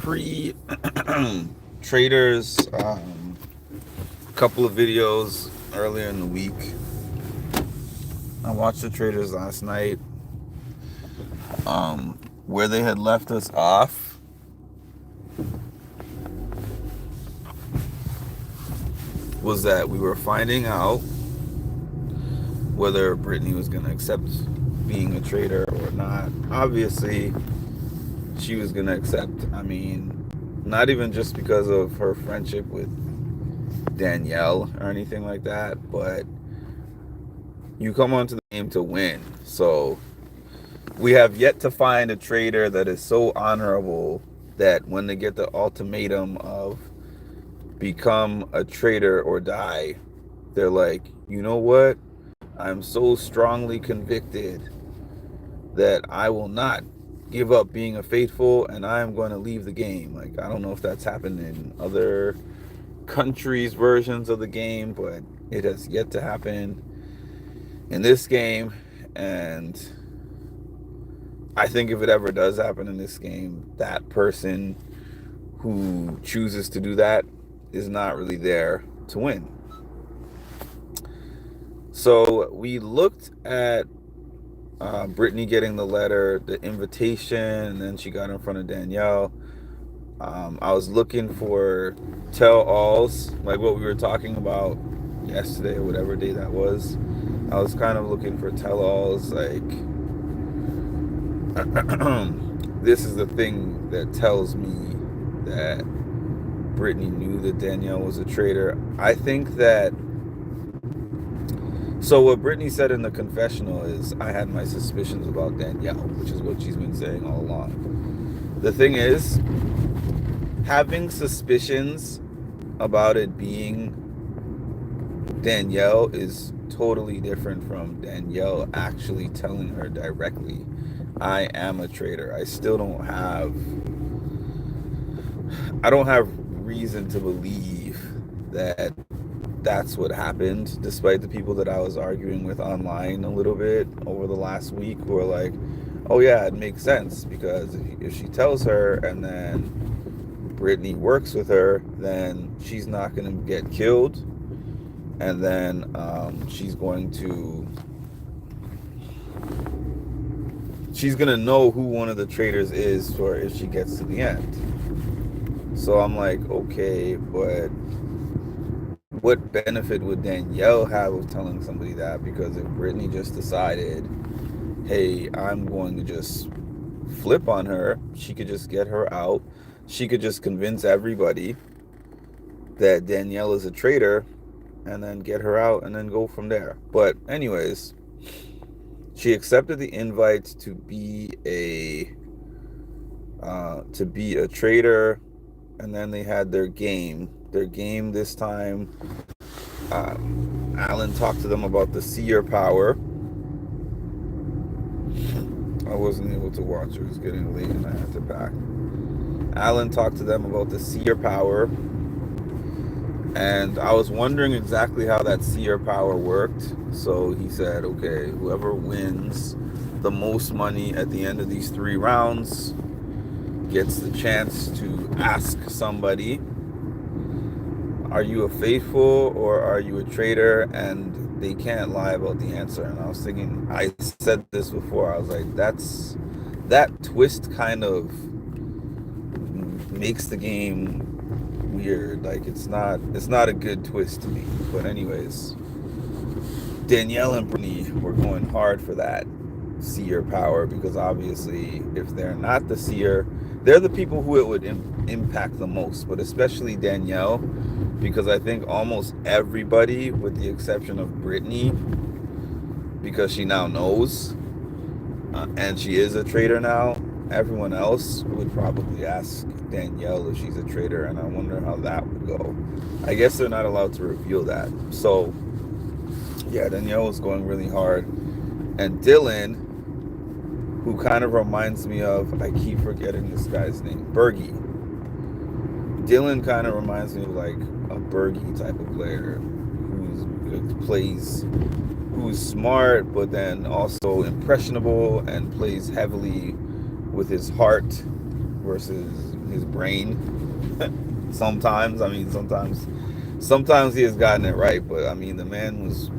pre Traitors couple of videos earlier in the week. I watched the Traitors last night. Where they had left us off was that we were finding out whether Brittany was going to accept being a traitor or not. Obviously, she was going to accept. I mean, not even just because of her friendship with Danielle or anything like that, but you come onto the game to win. So we have yet to find a traitor that is so honorable that when they get the ultimatum of become a traitor or die, they're like, you know what? I'm so strongly convicted that I will not give up being a faithful and I'm going to leave the game. Like, I don't know if that's happened in other countries' versions of the game, but it has yet to happen in this game. And I think if it ever does happen in this game, that person who chooses to do that is not really there to win. So we looked at Brittany getting the letter, the invitation, and then she got in front of Danielle. I was looking for tell-alls, like what we were talking about yesterday or whatever day that was. I was kind of looking for tell-alls, like this is the thing that tells me that Brittany knew that Danielle was a traitor. I think that, so what Brittany said in the confessional is, I had my suspicions about Danielle, which is what she's been saying all along. The thing is, having suspicions about it being Danielle is totally different from Danielle actually telling her directly, I am a traitor. I don't have reason to believe that that's what happened, despite the people that I was arguing with online a little bit over the last week who are like, oh yeah, it makes sense, because if she tells her and then Brittany works with her, then she's not going to get killed, and then she's going to know who one of the traitors is for if she gets to the end. So I'm like, okay, but what benefit would Danielle have of telling somebody that? Because if Brittany just decided, hey, I'm going to just flip on her, she could just get her out. She could just convince everybody that Danielle is a traitor and then get her out and then go from there. But anyways, she accepted the invite to be a traitor, and then they had their game. Their game this time, Alan talked to them about the seer power. I wasn't able to watch. It was getting late and I had to pack. Alan talked to them about the seer power, and I was wondering exactly how that seer power worked. So he said, okay, whoever wins the most money at the end of these 3 rounds gets the chance to ask somebody, are you a faithful or are you a traitor? And they can't lie about the answer. And I was thinking, I said this before, I was like, that twist kind of makes the game weird. Like, it's not a good twist to me. But anyways, Danielle and Brittany were going hard for that seer power, because obviously if they're not the seer, they're the people who it would impact the most, but especially Danielle, because I think almost everybody, with the exception of Brittany, because she now knows, and she is a traitor now, everyone else would probably ask Danielle if she's a traitor, and I wonder how that would go. I guess they're not allowed to reveal that. So yeah, Danielle was going really hard. And Dylan, who kind of reminds me of, I keep forgetting this guy's name, Bergie. Dylan kind of reminds me of like a Bergie type of player who's smart, but then also impressionable and plays heavily with his heart versus his brain. Sometimes, I mean, sometimes he has gotten it right, but I mean, the man was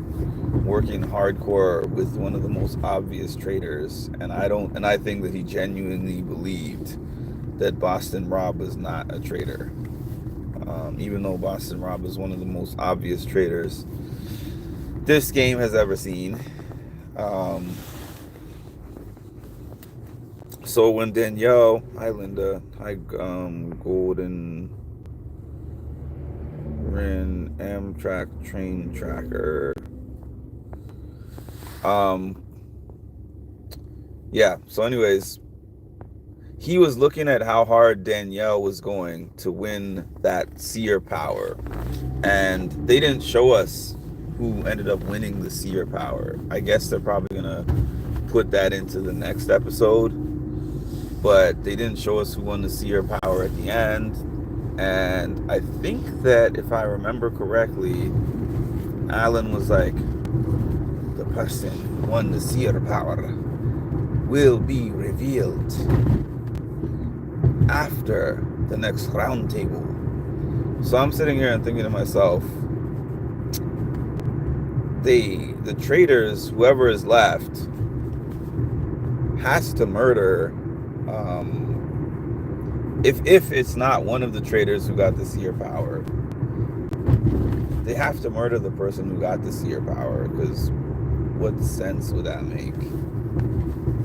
working hardcore with one of the most obvious traitors, and I think that he genuinely believed that Boston Rob was not a traitor, even though Boston Rob is one of the most obvious traitors this game has ever seen. So when Danielle, hi Linda, hi Golden Rin Amtrak Train Tracker. Yeah, so anyways, he was looking at how hard Danielle was going to win that seer power, and they didn't show us who ended up winning the seer power. I guess they're probably gonna put that into the next episode, but they didn't show us who won the seer power at the end. And I think that if I remember correctly, Alan was like, the person who won the seer power will be revealed after the next round table. So I'm sitting here and thinking to myself, the traitors, whoever is left, has to murder, if it's not one of the traitors who got the seer power, they have to murder the person who got the seer power, because what sense would that make?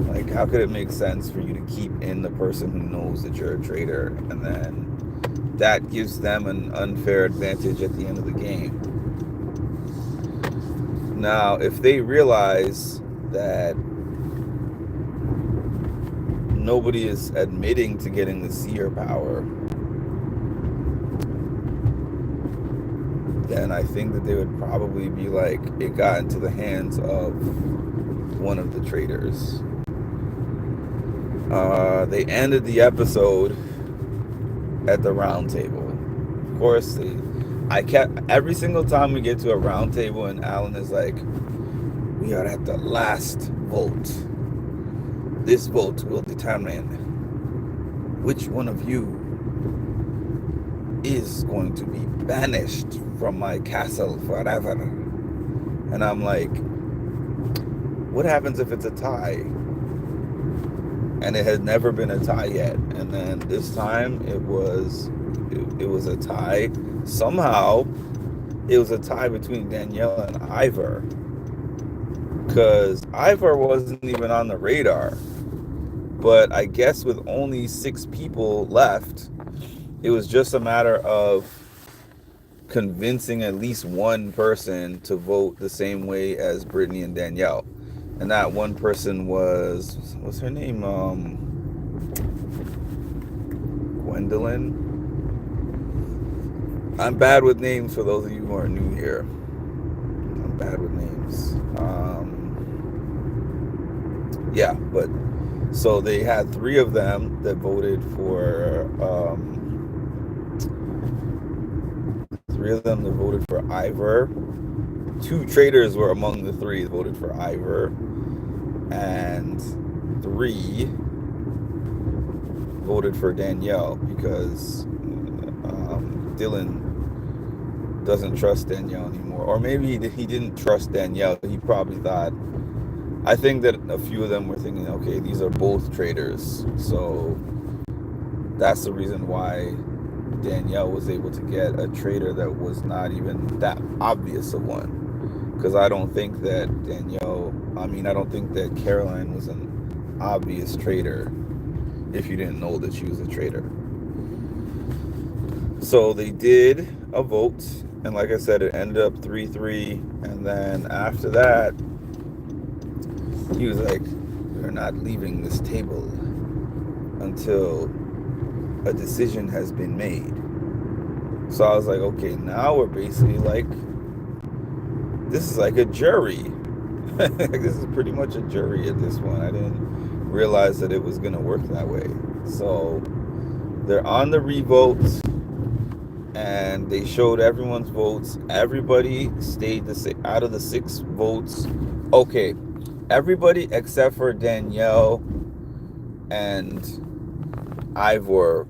Like, how could it make sense for you to keep in the person who knows that you're a traitor, and then that gives them an unfair advantage at the end of the game? Now, if they realize that nobody is admitting to getting the seer power, then I think that they would probably be like, it got into the hands of one of the traitors. They ended the episode at the round table. Of course, every single time we get to a round table and Alan is like, we are at the last vote. This vote will determine which one of you is going to be banished from my castle forever. And I'm like, what happens if it's a tie? And it had never been a tie yet. And then this time it was a tie. Somehow it was a tie between Danielle and Ivor, because Ivor wasn't even on the radar. But I guess with only 6 people left, it was just a matter of convincing at least one person to vote the same way as Brittany and Danielle. And that one person what's her name? Gwendolyn? I'm bad with names for those of you who are new here. I'm bad with names. Yeah, but so they had 3 of them that voted for 3 of them that voted for Ivor. 2 traitors were among the 3 that voted for Ivor, and 3 voted for Danielle, because Dylan doesn't trust Danielle anymore. Or maybe he didn't trust Danielle. He probably thought, I think that a few of them were thinking, okay, these are both traitors, so that's the reason why Danielle was able to get a traitor that was not even that obvious a one. Because I don't think that Caroline was an obvious traitor if you didn't know that she was a traitor. So they did a vote, and like I said, it ended up 3-3, and then after that, he was like, we're not leaving this table until a decision has been made. So I was like, okay, now we're basically like, this is like a jury. This is pretty much a jury at this point. I didn't realize that it was going to work that way. So they're on the revote, and they showed everyone's votes. Everybody stayed the same. Out of the 6 votes, okay, everybody except for Danielle and Ivor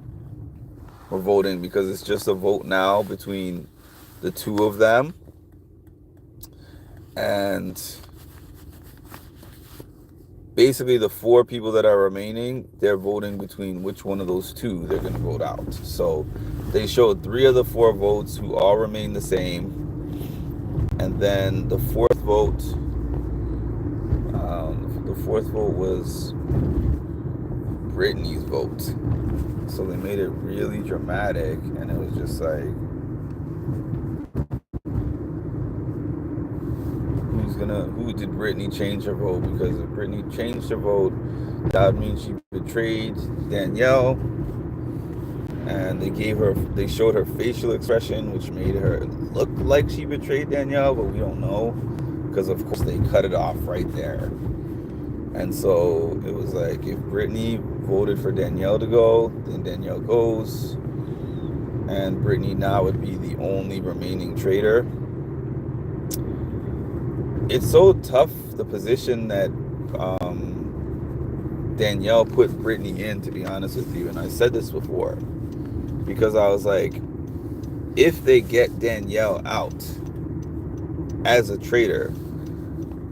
We're voting because it's just a vote now between the two of them. And basically the four people that are remaining, they're voting between which one of those two they're going to vote out. So they showed 3 of the 4 votes who all remain the same. And then the fourth vote, was Britney's vote. So they made it really dramatic, and it was just like, who did Britney change her vote? Because if Britney changed her vote, that would mean she betrayed Danielle. And they showed her facial expression, which made her look like she betrayed Danielle, but we don't know, because of course they cut it off right there. And so it was like, if Britney voted for Danielle to go, then Danielle goes, and Britney now would be the only remaining traitor. It's so tough, the position that Danielle put Britney in, to be honest with you. And I said this before, because I was like, if they get Danielle out as a traitor,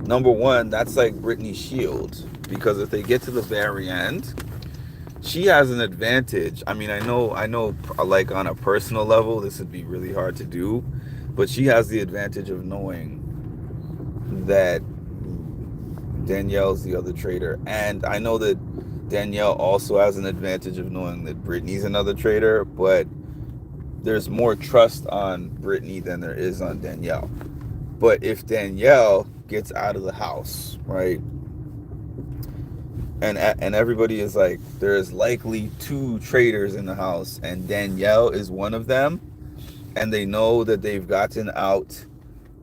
number one, that's like Britney's shield. Because if they get to the very end, she has an advantage. I mean, I know, like on a personal level, this would be really hard to do, but she has the advantage of knowing that Danielle's the other traitor. And I know that Danielle also has an advantage of knowing that Britney's another traitor, but there's more trust on Britney than there is on Danielle. But if Danielle gets out of the house, right, and everybody is like, there's likely 2 traitors in the house, and Danielle is one of them, and they know that they've gotten out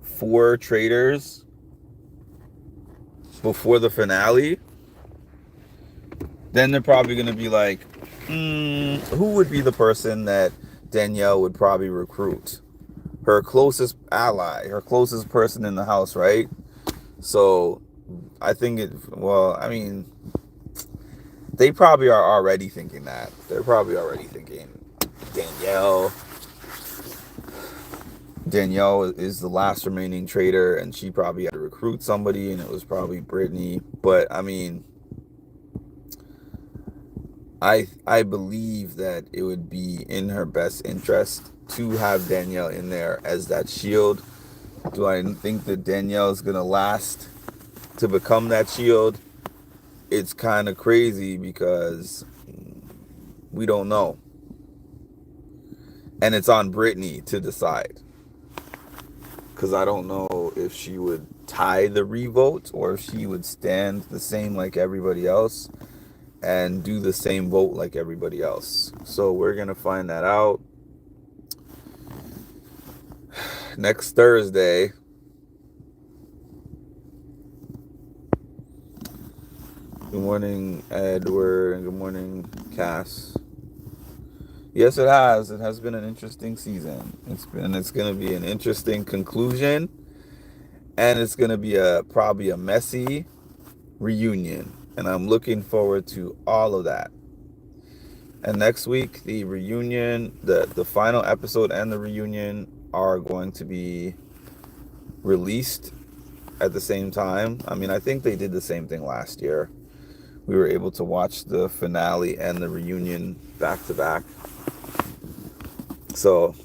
4 traitors before the finale, then they're probably going to be like, who would be the person that Danielle would probably recruit? Her closest ally, her closest person in the house, right? So I think they probably are already thinking that. They're probably already thinking Danielle is the last remaining traitor, and she probably had to recruit somebody, and it was probably Britney. But I mean, I believe that it would be in her best interest to have Danielle in there as that shield. Do I think that Danielle is gonna last to become that shield? It's kind of crazy because we don't know, and it's on Britney to decide. Because I don't know if she would tie the revote or if she would stand the same like everybody else and do the same vote like everybody else. So we're going to find that out next Thursday. Good morning, Edward, and good morning, Cass. Yes, it has. It has been an interesting season. It's going to be an interesting conclusion, and it's going to be probably a messy reunion, and I'm looking forward to all of that. And next week, the reunion, the final episode and the reunion are going to be released at the same time. I mean, I think they did the same thing last year. We were able to watch the finale and the reunion back to back. So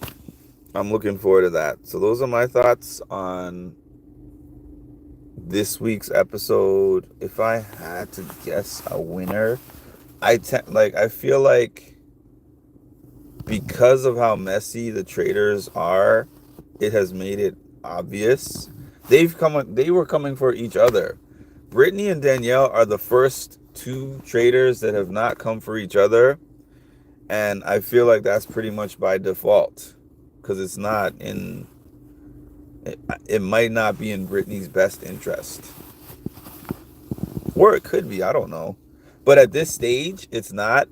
I'm looking forward to that. So those are my thoughts on this week's episode. If I had to guess a winner, I feel like because of how messy the Traitors are, it has made it obvious. They were coming for each other. Britney and Danielle are the first 2 traitors that have not come for each other. And I feel like that's pretty much by default, because it's not in, it might not be in Britney's best interest. Or it could be, I don't know. But at this stage, it's not,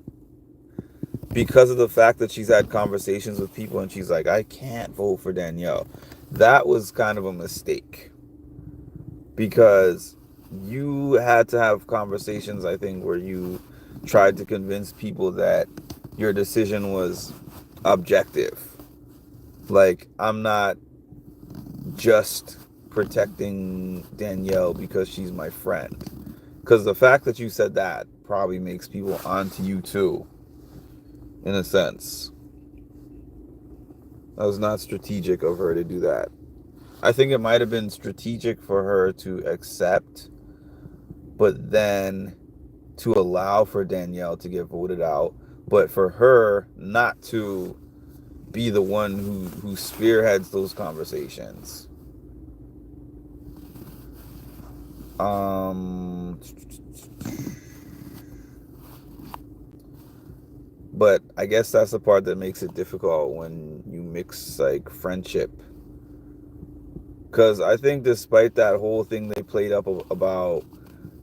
because of the fact that she's had conversations with people and she's like, I can't vote for Danielle. That was kind of a mistake, because you had to have conversations, I think, where you tried to convince people that your decision was objective. Like, I'm not just protecting Danielle because she's my friend. Because the fact that you said that probably makes people onto you too, in a sense. That was not strategic of her to do that. I think it might have been strategic for her to accept, but then to allow for Danielle to get voted out, but for her not to be the one who spearheads those conversations. But I guess that's the part that makes it difficult when you mix like friendship. Because I think despite that whole thing they played up about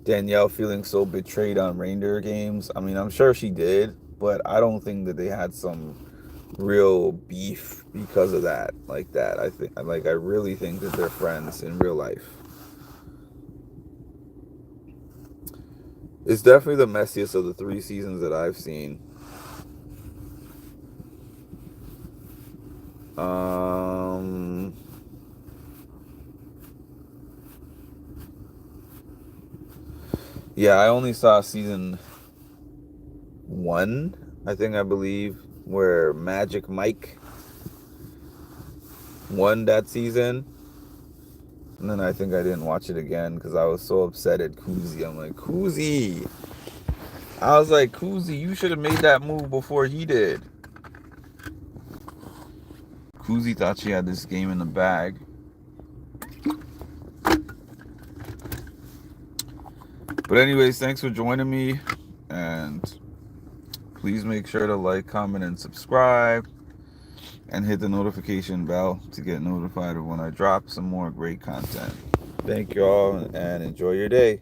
Danielle feeling so betrayed on reindeer games, I mean, I'm sure she did, but I don't think that they had some real beef because of that, like that. I really think that they're friends in real life. It's definitely the messiest of the 3 seasons that I've seen. Yeah, I only saw season 1, I believe, where Magic Mike won that season. And then I think I didn't watch it again because I was so upset at Kuzi. I'm like, Kuzi! I was like, Kuzi, you should have made that move before he did. Kuzi thought she had this game in the bag. But anyways, thanks for joining me. And please make sure to like, comment, and subscribe. And hit the notification bell to get notified of when I drop some more great content. Thank you all and enjoy your day.